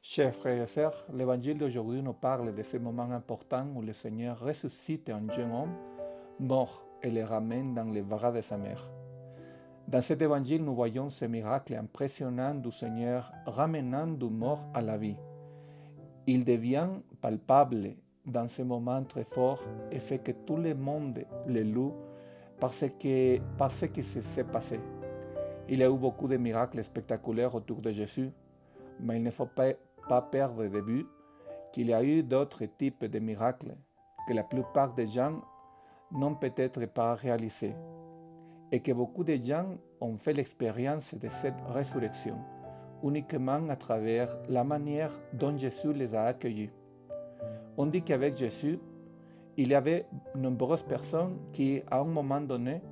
Chers frères et sœurs, l'évangile d'aujourd'hui nous parle de ce moment important où le Seigneur ressuscite un jeune homme mort et le ramène dans les bras de sa mère. Dans cet évangile, nous voyons ce miracle impressionnant du Seigneur ramenant du mort à la vie. Il devient palpable dans ce moment très fort et fait que tout le monde le loue parce que s'est passé. Il y a eu beaucoup de miracles spectaculaires autour de Jésus, mais il ne faut pas perdre de vue qu'il y a eu d'autres types de miracles que la plupart des gens n'ont peut-être pas réalisés et que beaucoup de gens ont fait l'expérience de cette résurrection uniquement à travers la manière dont Jésus les a accueillis. On dit qu'avec Jésus, il y avait nombreuses personnes qui, à un moment donné,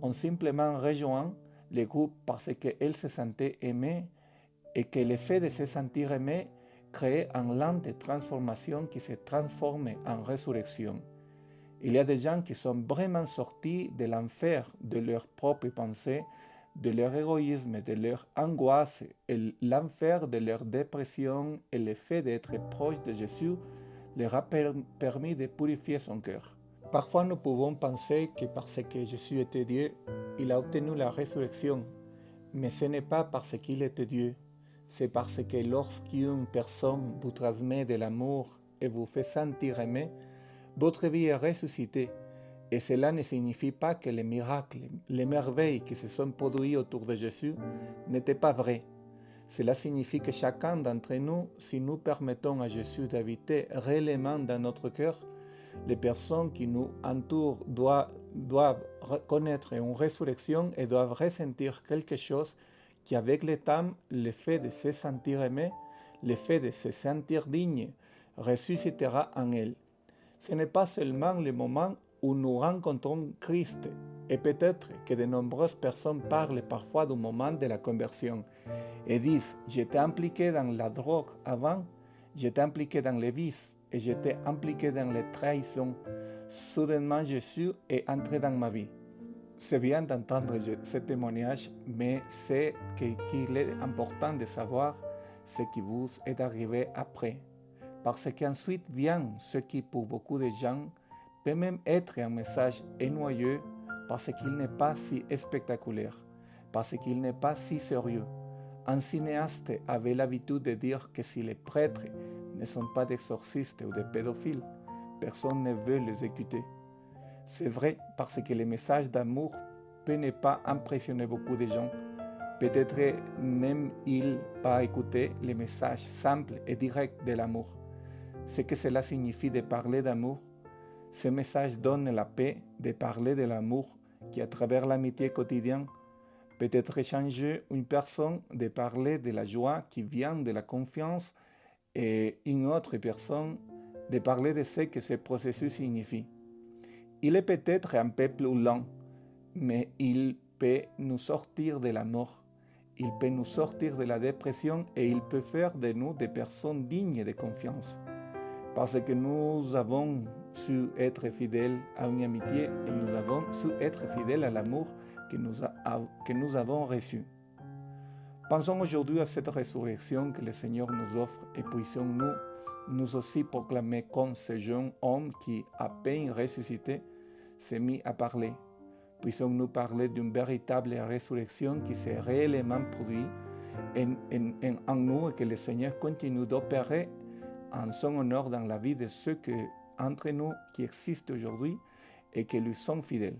ont simplement rejoint le groupe parce qu'elles se sentaient aimées et que le fait de se sentir aimées créait un lente transformation qui se transforme en résurrection. Il y a des gens qui sont vraiment sortis de l'enfer de leurs propres pensées, de leur égoïsme, de leur angoisse, et l'enfer de leur dépression et le fait d'être proche de Jésus leur a permis de purifier son cœur. Parfois nous pouvons penser que parce que Jésus était Dieu, il a obtenu la résurrection, mais ce n'est pas parce qu'il était Dieu, c'est parce que lorsqu'une personne vous transmet de l'amour et vous fait sentir aimé, votre vie est ressuscitée. Et cela ne signifie pas que les miracles, les merveilles qui se sont produits autour de Jésus n'étaient pas vrais. Cela signifie que chacun d'entre nous, si nous permettons à Jésus d'habiter réellement dans notre cœur, les personnes qui nous entourent doivent connaître une résurrection et doivent ressentir quelque chose qui, avec le temps, le fait de se sentir aimé, le fait de se sentir digne, ressuscitera en elles. Ce n'est pas seulement le moment où nous rencontrons Christ, et peut-être que de nombreuses personnes parlent parfois du moment de la conversion et disent « J'étais impliqué dans la drogue avant, j'étais impliqué dans les vices et j'étais impliqué dans les trahisons. Soudainement, Jésus est entré dans ma vie. » C'est bien d'entendre ce témoignage, mais c'est qu'il est important de savoir ce qui vous est arrivé après. Parce qu'ensuite vient ce qui, pour beaucoup de gens, peut même être un message ennuyeux parce qu'il n'est pas si spectaculaire, parce qu'il n'est pas si sérieux. Un cinéaste avait l'habitude de dire que si les prêtres ne sont pas d'exorcistes ou de pédophiles, personne ne veut les écouter. C'est vrai parce que le message d'amour peut ne pas impressionner beaucoup de gens. Peut-être n'aiment-ils pas écouter les messages simples et directs de l'amour. Ce que cela signifie de parler d'amour, ce message donne la paix de parler de l'amour qui, à travers l'amitié quotidienne, peut être changer une personne, de parler de la joie qui vient de la confiance et une autre personne de parler de ce que ce processus signifie. Il est peut-être un peu plus lent, mais il peut nous sortir de la mort. Il peut nous sortir de la dépression et il peut faire de nous des personnes dignes de confiance. Parce que nous avons su être fidèles à une amitié et nous avons su être fidèles à l'amour que nous avons reçu. Pensons aujourd'hui à cette résurrection que le Seigneur nous offre et puissions-nous nous aussi proclamer comme ce jeune homme qui, à peine ressuscité, s'est mis à parler. Puissions-nous parler d'une véritable résurrection qui s'est réellement produite en nous et que le Seigneur continue d'opérer en son honneur dans la vie de ceux entre nous qui existent aujourd'hui et qui lui sont fidèles.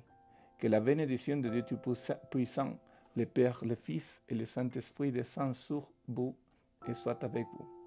Que la bénédiction de Dieu Tout-Puissant, le Père, le Fils et le Saint-Esprit descendent sur vous et soit avec vous.